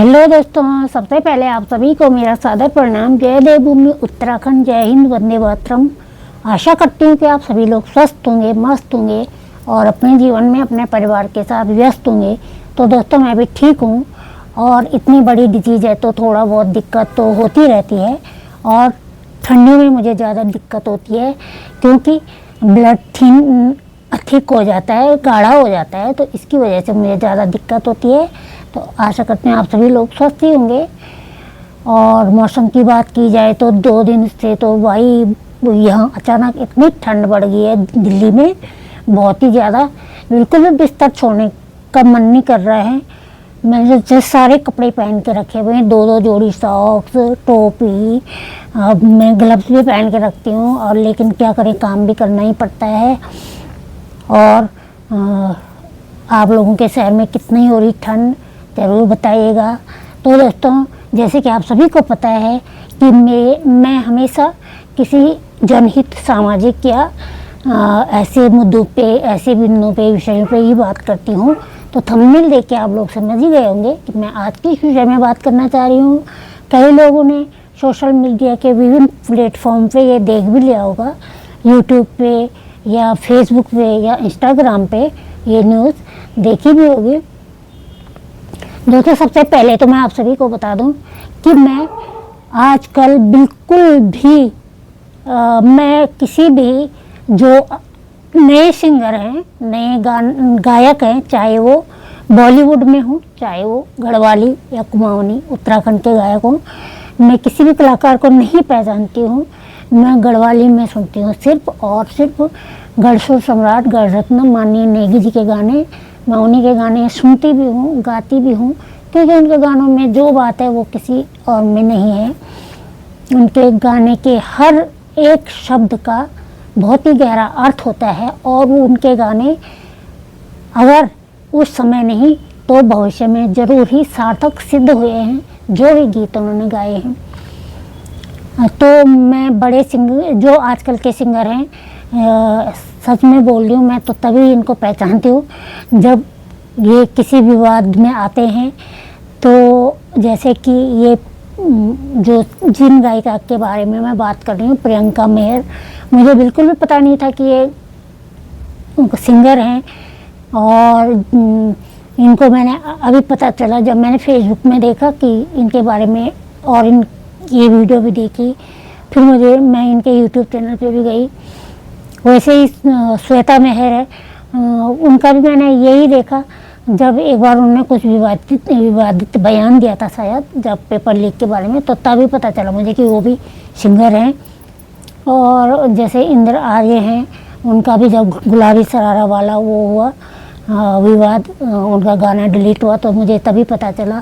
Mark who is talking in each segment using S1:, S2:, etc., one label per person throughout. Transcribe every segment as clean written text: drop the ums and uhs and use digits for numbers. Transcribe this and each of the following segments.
S1: Hello दोस्तों, सबसे पहले आप सभी को मेरा सादर प्रणाम। जय देवभूमि उत्तराखंड, जय हिंद, वंदे मातरम। आशा करती हूँ कि आप सभी लोग स्वस्थ होंगे, मस्त होंगे और अपने जीवन में अपने परिवार के साथ व्यस्त होंगे। तो दोस्तों, मैं भी ठीक हूँ और इतनी बड़ी डिजीज़ है तो थोड़ा बहुत दिक्कत तो होती रहती है। और ठंडी में मुझे ज़्यादा दिक्कत होती है क्योंकि ब्लड थिक हो जाता है, गाढ़ा हो जाता है, तो इसकी वजह से मुझे ज़्यादा दिक्कत होती है। तो आशा करते हैं आप सभी लोग स्वस्थ ही होंगे। और मौसम की बात की जाए तो 2 दिन से तो भाई यहाँ अचानक इतनी ठंड बढ़ गई है दिल्ली में, बहुत ही ज़्यादा। बिल्कुल भी बिस्तर छोड़ने का मन नहीं कर रहा है। मैंने जैसे सारे कपड़े पहन के रखे हुए हैं, 2-2 जोड़ी सॉक्स, टोपी, मैं ग्लव्स भी पहन के रखती हूँ। और लेकिन क्या करें, काम भी करना ही पड़ता है। और आप लोगों के शहर में कितनी हो रही ठंड ज़रूर बताइएगा। तो दोस्तों, जैसे कि आप सभी को पता है कि मैं हमेशा किसी जनहित, सामाजिक या ऐसे मुद्दों पे, ऐसे बिंदुओं पे, विषयों पे ही बात करती हूँ। तो थंबनेल देख के आप लोग समझ ही गए होंगे कि मैं आज किस विषय में बात करना चाह रही हूँ। कई लोगों ने सोशल मीडिया के विभिन्न प्लेटफॉर्म पे ये देख भी लिया होगा, यूट्यूब पे या फेसबुक पे या इंस्टाग्राम पे ये न्यूज़ देखी भी होगी। दोस्तों, सबसे पहले तो मैं आप सभी को बता दूं कि मैं आजकल बिल्कुल भी मैं किसी भी जो नए सिंगर हैं, नए गायक हैं, चाहे वो बॉलीवुड में हो, चाहे वो गढ़वाली या कुमाऊनी उत्तराखंड के गायक हों, मैं किसी भी कलाकार को नहीं पहचानती हूँ। मैं गढ़वाली में सुनती हूँ सिर्फ और सिर्फ गढ़सुर सम्राट गढ़रत्न माननीय नेगी जी के गाने। मैं उन्हीं के गाने सुनती भी हूँ, गाती भी हूँ, क्योंकि उनके गानों में जो बात है वो किसी और में नहीं है। उनके गाने के हर एक शब्द का बहुत ही गहरा अर्थ होता है और वो उनके गाने अगर उस समय नहीं तो भविष्य में ज़रूर ही सार्थक सिद्ध हुए हैं, जो भी गीत उन्होंने गाए हैं। तो मैं बड़े सिंगर जो आजकल के सिंगर हैं, सच में बोल रही हूँ, मैं तो तभी इनको पहचानती हूँ जब ये किसी विवाद में आते हैं। तो जैसे कि ये जो जिन गायिका के बारे में मैं बात कर रही हूँ, प्रियंका मेहर, मुझे बिल्कुल भी पता नहीं था कि ये सिंगर हैं। और इनको मैंने अभी पता चला जब मैंने फेसबुक में देखा कि इनके बारे में, और ये वीडियो भी देखी। फिर मैं इनके यूट्यूब चैनल पे भी गई। वैसे ही श्वेता मेहर है, उनका भी मैंने यही देखा जब एक बार उन्होंने कुछ विवादित बयान दिया था शायद, जब पेपर लीक के बारे में, तो तभी पता चला मुझे कि वो भी सिंगर हैं। और जैसे इंद्र आर्य हैं, उनका भी जब गुलाबी सरारा वाला वो हुआ विवाद, उनका गाना डिलीट हुआ, तो मुझे तभी पता चला।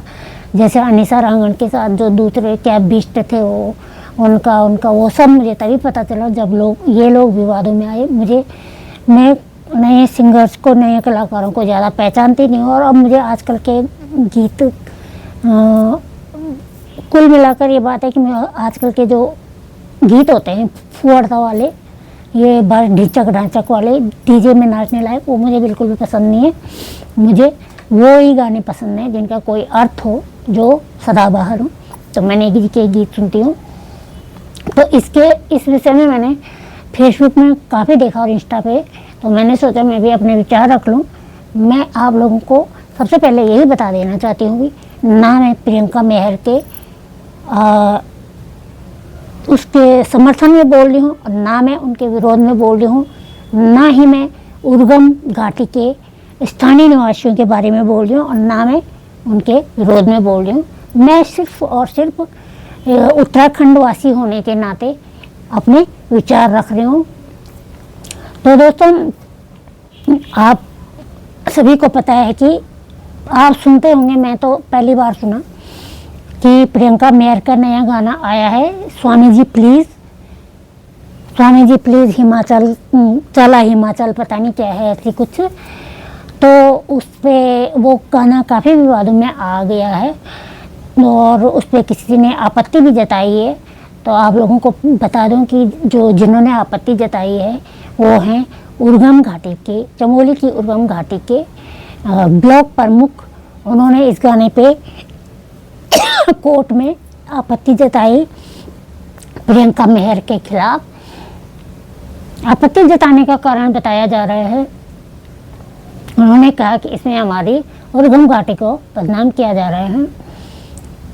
S1: जैसे अनीसा रांगण के साथ जो दूसरे कैबिस्ट थे वो उनका वो सब मुझे तभी पता चला जब ये लोग विवादों में आए। मैं नए सिंगर्स को, नए कलाकारों को ज़्यादा पहचानती नहीं हूँ। और अब मुझे आजकल के गीत, कुल मिलाकर ये बात है कि मैं आजकल के जो गीत होते हैं फुहड़ता वाले, ये ढिचक ढांचक वाले, डीजे में नाचने लायक, वो मुझे बिल्कुल भी पसंद नहीं है। मुझे वो ही गाने पसंद हैं जिनका कोई अर्थ हो, जो सदाबहार हो। तो मैं नेगी जी के गीत सुनती हूँ। तो इस विषय में मैंने फेसबुक में काफ़ी देखा और इंस्टा पे, तो मैंने सोचा मैं भी अपने विचार रख लूँ। मैं आप लोगों को सबसे पहले यही बता देना चाहती हूँ कि ना मैं प्रियंका मेहर के उसके समर्थन में बोल रही हूँ और ना मैं उनके विरोध में बोल रही हूँ, ना ही मैं उर्गम घाटी के स्थानीय निवासियों के बारे में बोल रही हूँ और ना मैं उनके विरोध में बोल रही हूँ। मैं सिर्फ और सिर्फ उत्तराखंड वासी होने के नाते अपने विचार रख रही हूँ। तो दोस्तों, आप सभी को पता है कि आप सुनते होंगे, मैं तो पहली बार सुना कि प्रियंका मेहर का नया गाना आया है, स्वामी जी प्लीज़ हिमाचल चला हिमाचल, पता नहीं क्या है ऐसी कुछ। तो उस पर वो गाना काफ़ी विवादों में आ गया है और उस पर किसी ने आपत्ति भी जताई है। तो आप लोगों को बता दूं कि जिन्होंने आपत्ति जताई है वो हैं उर्गम घाटी के, चमोली की उर्गम घाटी के ब्लॉक प्रमुख। उन्होंने इस गाने पे कोर्ट में आपत्ति जताई प्रियंका मेहर के खिलाफ। आपत्ति जताने का कारण बताया जा रहा है, उन्होंने कहा कि इसमें हमारी उर्गम घाटी को बदनाम किया जा रहा है।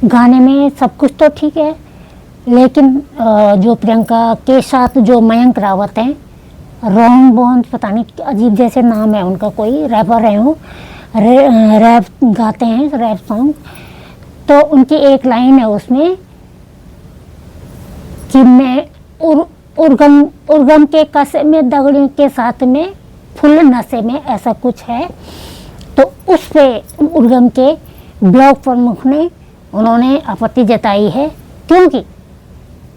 S1: गाने में सब कुछ तो ठीक है, लेकिन जो प्रियंका के साथ जो मयंक रावत हैं, रॉन्ग बोन्स पता नहीं अजीब जैसे नाम है उनका, कोई रैपर है वो, रैप गाते हैं, रैप सॉन्ग। तो उनकी एक लाइन है उसमें कि मैं उर्गम के कसे में दगड़ियों के साथ में फुल नशे में, ऐसा कुछ है। तो उस पे उर्गम के ब्लॉक प्रमुख ने उन्होंने आपत्ति जताई है, क्योंकि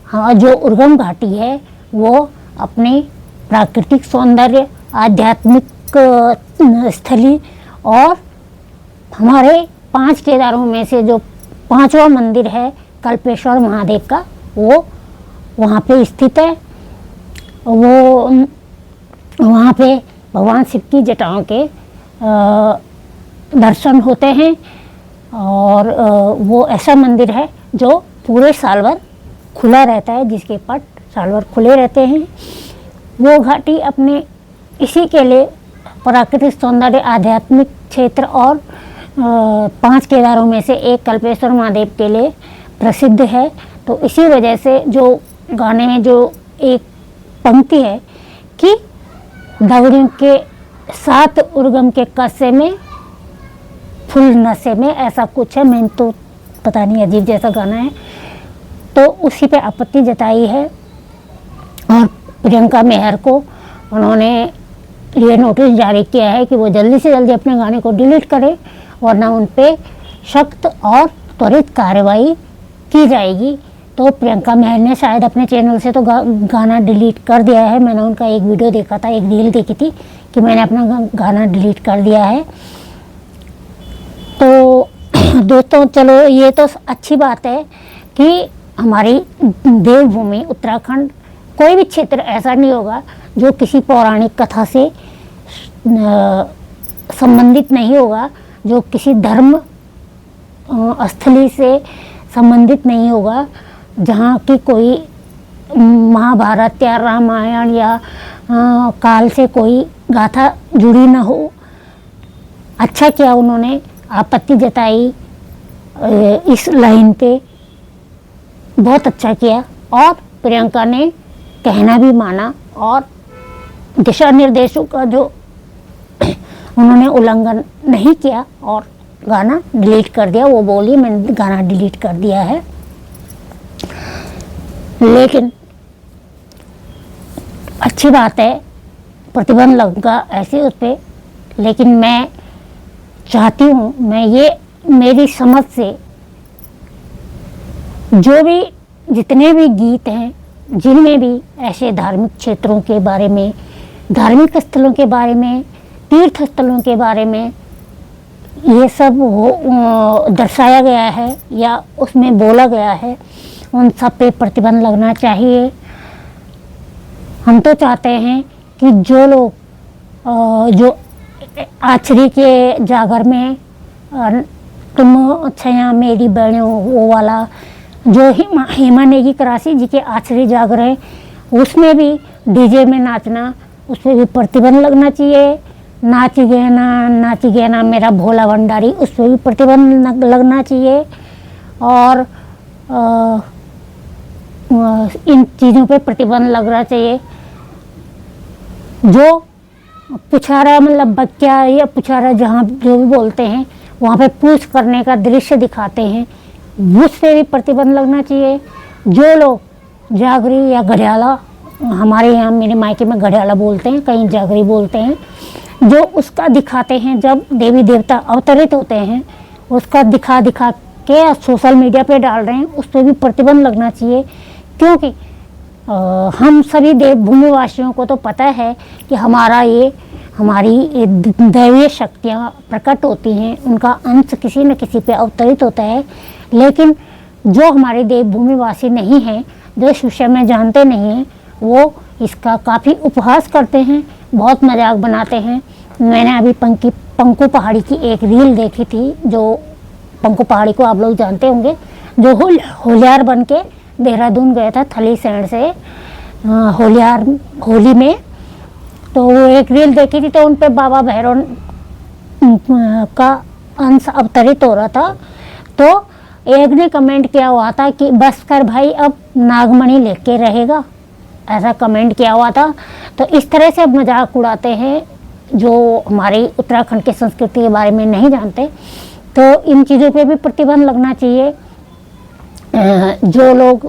S1: हाँ जो उर्गम घाटी है वो अपने प्राकृतिक सौंदर्य, आध्यात्मिक स्थली और हमारे 5 केदारों में से जो 5वां मंदिर है कल्पेश्वर महादेव का, वो वहाँ पे स्थित है। वो वहाँ पे भगवान शिव की जटाओं के दर्शन होते हैं और वो ऐसा मंदिर है जो पूरे साल भर खुला रहता है, जिसके पट साल भर खुले रहते हैं। वो घाटी अपने इसी के लिए प्राकृतिक सौंदर्य, आध्यात्मिक क्षेत्र और 5 केदारों में से एक कल्पेश्वर महादेव के लिए प्रसिद्ध है। तो इसी वजह से जो गाने में जो एक पंक्ति है कि दगड़ियों के साथ उर्गम के कस्से में फुल नशे में, ऐसा कुछ है, मैंने तो पता नहीं अजीब जैसा गाना है, तो उसी पे आपत्ति जताई है। और प्रियंका मेहर को उन्होंने ये नोटिस जारी किया है कि वो जल्दी से जल्दी अपने गाने को डिलीट करें, वरना उन पे सख्त और त्वरित कार्रवाई की जाएगी। तो प्रियंका मेहर ने शायद अपने चैनल से तो गाना डिलीट कर दिया है। मैंने उनका एक वीडियो देखा था, एक रील देखी थी कि मैंने अपना गाना डिलीट कर दिया है। तो दोस्तों चलो ये तो अच्छी बात है कि हमारी देवभूमि उत्तराखंड, कोई भी क्षेत्र ऐसा नहीं होगा जो किसी पौराणिक कथा से संबंधित नहीं होगा, जो किसी धर्म स्थली से संबंधित नहीं होगा, जहाँ की कोई महाभारत या रामायण या काल से कोई गाथा जुड़ी न हो। अच्छा किया उन्होंने आपत्ति जताई इस लाइन पे, बहुत अच्छा किया। और प्रियंका ने कहना भी माना और दिशा निर्देशों का जो उन्होंने उल्लंघन नहीं किया और गाना डिलीट कर दिया। वो बोली मैंने गाना डिलीट कर दिया है, लेकिन अच्छी बात है, प्रतिबंध लगा ऐसे उस पर। लेकिन मैं चाहती हूँ, मैं ये मेरी समझ से जो भी जितने भी गीत हैं, जिनमें भी ऐसे धार्मिक क्षेत्रों के बारे में, धार्मिक स्थलों के बारे में, तीर्थ स्थलों के बारे में ये सब दर्शाया गया है या उसमें बोला गया है, उन सब पे प्रतिबंध लगना चाहिए। हम तो चाहते हैं कि जो लोग जो आचरी के जागर में तुम छया मेरी बहनों, वो वाला जो हेमा नेगी करासी जी के आचरी जागर है, उसमें भी डीजे में नाचना, उस पर भी प्रतिबंध लगना चाहिए। नाची गया ना मेरा भोला भंडारी, उस पर भी प्रतिबंध लगना चाहिए। और इन चीज़ों पे प्रतिबंध लगना चाहिए। जो पुछारा मतलब बक्या या पुछारा जहाँ जो भी बोलते हैं, वहाँ पे पूछ करने का दृश्य दिखाते हैं, उस पे भी प्रतिबंध लगना चाहिए। जो लोग जागरी या गढ़ियाला, हमारे यहाँ मेरे मायके में गढ़ियाला बोलते हैं, कहीं जागरी बोलते हैं, जो उसका दिखाते हैं जब देवी देवता अवतरित होते हैं, उसका दिखा के सोशल मीडिया पे डाल रहे हैं, उस पर भी प्रतिबंध लगना चाहिए। क्योंकि हम सभी देवभूमि वासियों को तो पता है कि हमारी दैवीय शक्तियाँ प्रकट होती हैं, उनका अंश किसी न किसी पे अवतरित होता है। लेकिन जो हमारे देवभूमि वासी नहीं हैं, जो इस विषय में जानते नहीं हैं, वो इसका काफ़ी उपहास करते हैं, बहुत मजाक बनाते हैं। मैंने अभी पंकु पहाड़ी की एक रील देखी थी, जो पंकु पहाड़ी को आप लोग जानते होंगे, जो होलियार बन के देहरादून गया था थली सैंड से होलियार होली में। तो वो एक रील देखी थी, तो उन पे बाबा भैरव का अंश अवतरित हो रहा था। तो एक ने कमेंट किया हुआ था कि बस कर भाई, अब नागमणि लेके रहेगा, ऐसा कमेंट किया हुआ था। तो इस तरह से अब मजाक उड़ाते हैं जो हमारी उत्तराखंड की संस्कृति के बारे में नहीं जानते। तो इन चीज़ों पे भी प्रतिबंध लगना चाहिए। जो लोग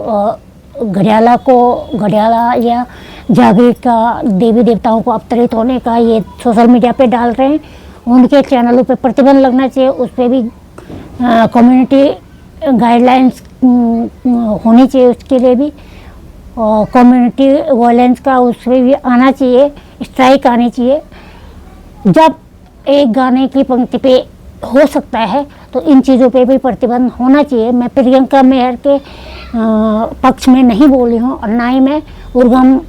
S1: घड़ियाला या जागृत का देवी देवताओं को अवतरित होने का ये सोशल मीडिया पे डाल रहे हैं, उनके चैनलों पे प्रतिबंध लगना चाहिए। उस पर भी कम्युनिटी गाइडलाइंस होनी चाहिए, उसके लिए भी कम्युनिटी वायलेंस का उस पर भी आना चाहिए, स्ट्राइक आनी चाहिए। जब एक गाने की पंक्ति पे हो सकता है तो इन चीज़ों पे भी प्रतिबंध होना चाहिए। मैं प्रियंका मेहर के पक्ष में नहीं बोली हूँ और ना ही मैं उर्गम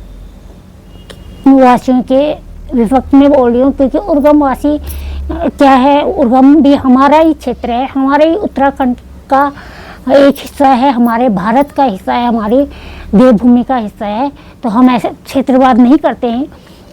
S1: वासियों के विपक्ष में बोल रही हूँ, क्योंकि उर्गम वासी क्या है, उर्गम भी हमारा ही क्षेत्र है, हमारे ही उत्तराखंड का एक हिस्सा है, हमारे भारत का हिस्सा है, हमारी देवभूमि का हिस्सा है। तो हम ऐसे क्षेत्रवाद नहीं करते हैं।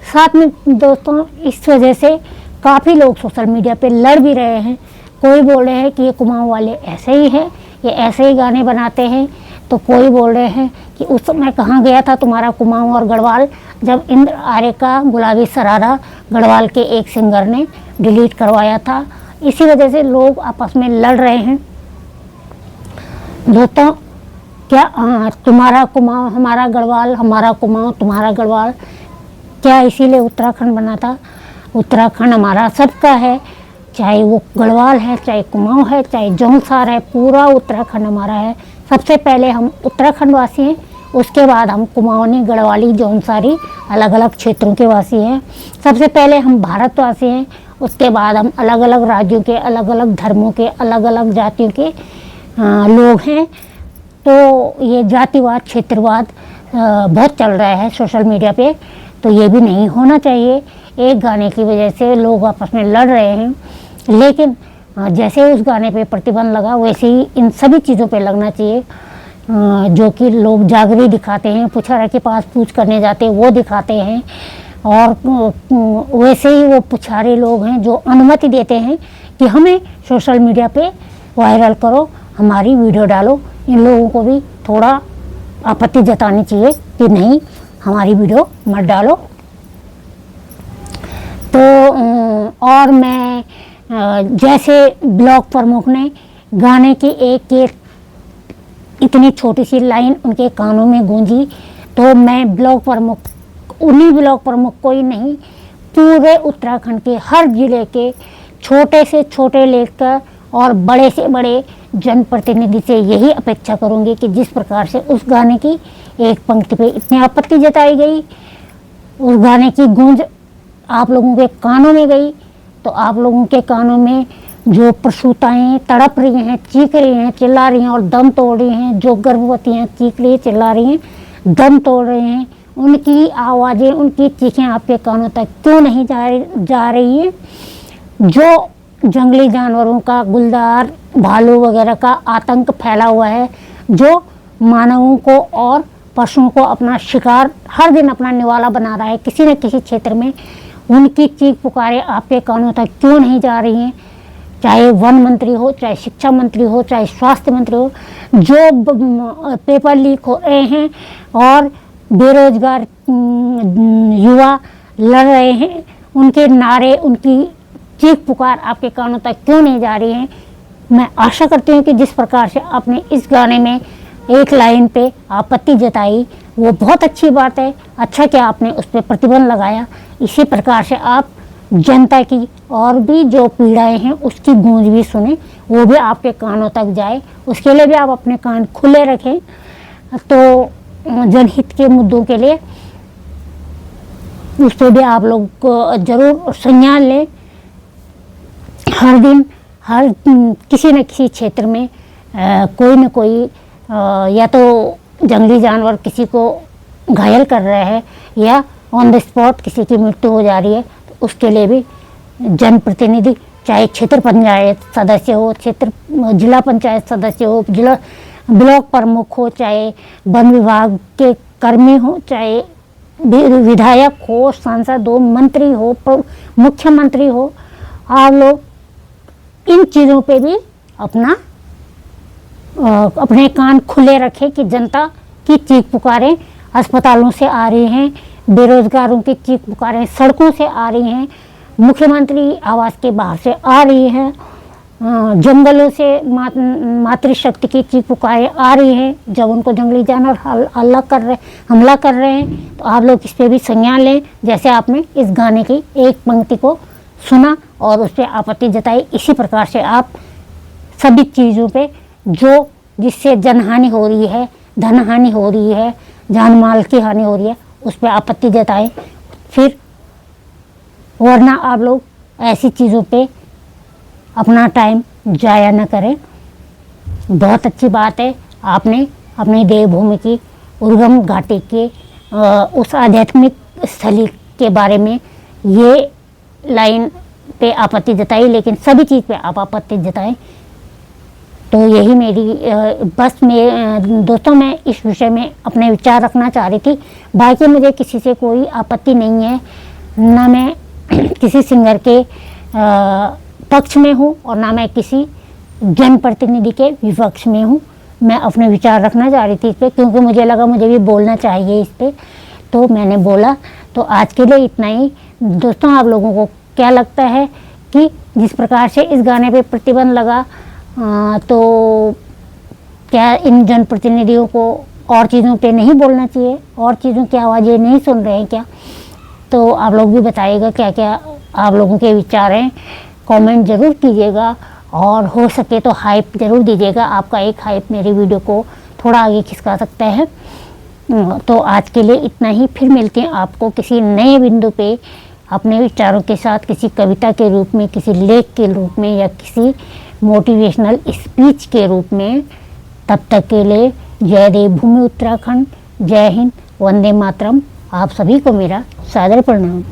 S1: साथ में दोस्तों, इस वजह से काफ़ी लोग सोशल मीडिया पे लड़ भी रहे हैं। कोई बोल रहे हैं कि ये कुमाऊं वाले ऐसे ही हैं, ये ऐसे ही गाने बनाते हैं। तो कोई बोल रहे हैं कि उस समय कहाँ गया था तुम्हारा कुमाऊं और गढ़वाल, जब इंद्र आर्य का गुलाबी सरारा गढ़वाल के एक सिंगर ने डिलीट करवाया था। इसी वजह से लोग आपस में लड़ रहे हैं। दोस्तों, क्या तुम्हारा कुमाऊं हमारा गढ़वाल, हमारा कुमाऊं तुम्हारा गढ़वाल, क्या इसीलिए उत्तराखंड बना था? उत्तराखंड हमारा सबका है, चाहे वो गढ़वाल है, चाहे कुमाऊं है, चाहे जौनसार है, पूरा उत्तराखंड हमारा है। सबसे पहले हम उत्तराखंड वासी हैं, उसके बाद हम कुमाऊनी, गढ़वाली, जौनसारी अलग अलग क्षेत्रों के वासी हैं। सबसे पहले हम भारतवासी हैं, उसके बाद हम अलग अलग राज्यों के, अलग अलग धर्मों के, अलग अलग जातियों के लोग हैं। तो ये जातिवाद, क्षेत्रवाद बहुत चल रहा है सोशल मीडिया पे, तो ये भी नहीं होना चाहिए। एक गाने की वजह से लोग आपस में लड़ रहे हैं, लेकिन जैसे उस गाने पे प्रतिबंध लगा वैसे ही इन सभी चीज़ों पे लगना चाहिए। जो कि लोग जागरी दिखाते हैं, पुछारा के पास पूछ करने जाते हैं वो दिखाते हैं, और वैसे ही वो पुछारे लोग हैं जो अनुमति देते हैं कि हमें सोशल मीडिया पे वायरल करो, हमारी वीडियो डालो। इन लोगों को भी थोड़ा आपत्ति जतानी चाहिए कि नहीं, हमारी वीडियो मत डालो। तो और मैं जैसे ब्लॉक प्रमुख ने गाने की एक इतनी छोटी सी लाइन उनके कानों में गूंजी, तो मैं ब्लॉक प्रमुख, उन्हीं ब्लॉक प्रमुख को ही नहीं, पूरे उत्तराखंड के हर जिले के छोटे से छोटे लेकर और बड़े से बड़े जनप्रतिनिधि से यही अपेक्षा करूंगी कि जिस प्रकार से उस गाने की एक पंक्ति पे इतनी आपत्ति जताई गई, उस गाने की गूंज आप लोगों के कानों में गई, तो आप लोगों के कानों में जो प्रसूताएं तड़प रही हैं, चीख रही हैं, चिल्ला रही हैं और दम तोड़ रही हैं, जो गर्भवती हैं चीख रही हैं, चिल्ला रही हैं, दम तोड़ रहे हैं, उनकी आवाज़ें, उनकी चीखें आपके कानों तक क्यों नहीं जा रही हैं? जो जंगली जानवरों का, गुलदार, भालू वगैरह का आतंक फैला हुआ है, जो मानवों को और पशुओं को अपना शिकार, हर दिन अपना निवाला बना रहा है किसी न किसी क्षेत्र में, उनकी चीख पुकारें आपके कानों तक क्यों नहीं जा रही हैं? चाहे वन मंत्री हो, चाहे शिक्षा मंत्री हो, चाहे स्वास्थ्य मंत्री हो, जो पेपर लीक हो रहे हैं और बेरोजगार युवा लड़ रहे हैं, उनके नारे, उनकी चीख पुकार आपके कानों तक क्यों नहीं जा रही हैं? मैं आशा करती हूँ कि जिस प्रकार से आपने इस गाने में एक लाइन पे आपत्ति जताई वो बहुत अच्छी बात है। अच्छा क्या आपने उस पर प्रतिबंध लगाया। इसी प्रकार से आप जनता की और भी जो पीड़ाएं हैं उसकी गूंज भी सुने, वो भी आपके कानों तक जाए, उसके लिए भी आप अपने कान खुले रखें। तो जनहित के मुद्दों के लिए उस पर भी आप लोग को जरूर संज्ञान लें। हर दिन हर किसी न किसी क्षेत्र में कोई न कोई या तो जंगली जानवर किसी को घायल कर रहा है या ऑन द स्पॉट किसी की मृत्यु हो जा रही है, तो उसके लिए भी जनप्रतिनिधि, चाहे क्षेत्र पंचायत सदस्य हो, जिला पंचायत सदस्य हो, जिला ब्लॉक प्रमुख हो, चाहे वन विभाग के कर्मी हो, चाहे विधायक हो, सांसद हो, मंत्री हो, मुख्यमंत्री हो, आप लोग इन चीज़ों पे भी अपने कान खुले रखें कि जनता की चीख पुकारें अस्पतालों से आ रही हैं, बेरोजगारों की चीख पुकारें सड़कों से आ रही हैं, मुख्यमंत्री आवास के बाहर से आ रही है, जंगलों से मातृशक्ति की चीख पुकारें आ रही हैं। जब उनको जंगली जानवर हमला कर रहे हैं तो आप लोग इस पे भी संज्ञान लें। जैसे आपने इस गाने की एक पंक्ति को सुना और उस पर आपत्ति जताई, इसी प्रकार से आप सभी चीज़ों पे जिससे जनहानि हो रही है, धन हानि हो रही है, जान माल की हानि हो रही है, उस पर आपत्ति जताएं। फिर वरना आप लोग ऐसी चीज़ों पे अपना टाइम जाया न करें। बहुत अच्छी बात है, आपने अपनी देवभूमि की उर्गम घाटी के उस आध्यात्मिक स्थली के बारे में ये लाइन पे आपत्ति जताई, लेकिन सभी चीज़ पे आप आपत्ति जताएं। तो यही मेरी बस में दोस्तों, मैं इस विषय में अपने विचार रखना चाह रही थी। बाकी मुझे किसी से कोई आपत्ति नहीं है, ना मैं किसी सिंगर के पक्ष में हूँ और ना मैं किसी जनप्रतिनिधि के विपक्ष में हूँ। मैं अपने विचार रखना चाह रही थी इस पर, क्योंकि मुझे लगा मुझे भी बोलना चाहिए इस पर, तो मैंने बोला। तो आज के लिए इतना ही दोस्तों। आप लोगों को क्या लगता है कि जिस प्रकार से इस गाने पे प्रतिबंध लगा, तो क्या इन जनप्रतिनिधियों को और चीज़ों पे नहीं बोलना चाहिए, और चीज़ों की आवाज़ें नहीं सुन रहे हैं क्या? तो आप लोग भी बताइएगा क्या क्या आप लोगों के विचार हैं, कमेंट ज़रूर कीजिएगा और हो सके तो हाइप ज़रूर दीजिएगा। आपका एक हाइप मेरी वीडियो को थोड़ा आगे खिसका सकता है। तो आज के लिए इतना ही, फिर मिलते हैं आपको किसी नए बिंदु पे अपने विचारों के साथ, किसी कविता के रूप में, किसी लेख के रूप में या किसी मोटिवेशनल स्पीच के रूप में। तब तक के लिए जय देवभूमि उत्तराखंड, जय हिंद, वंदे मातरम। आप सभी को मेरा सादर प्रणाम।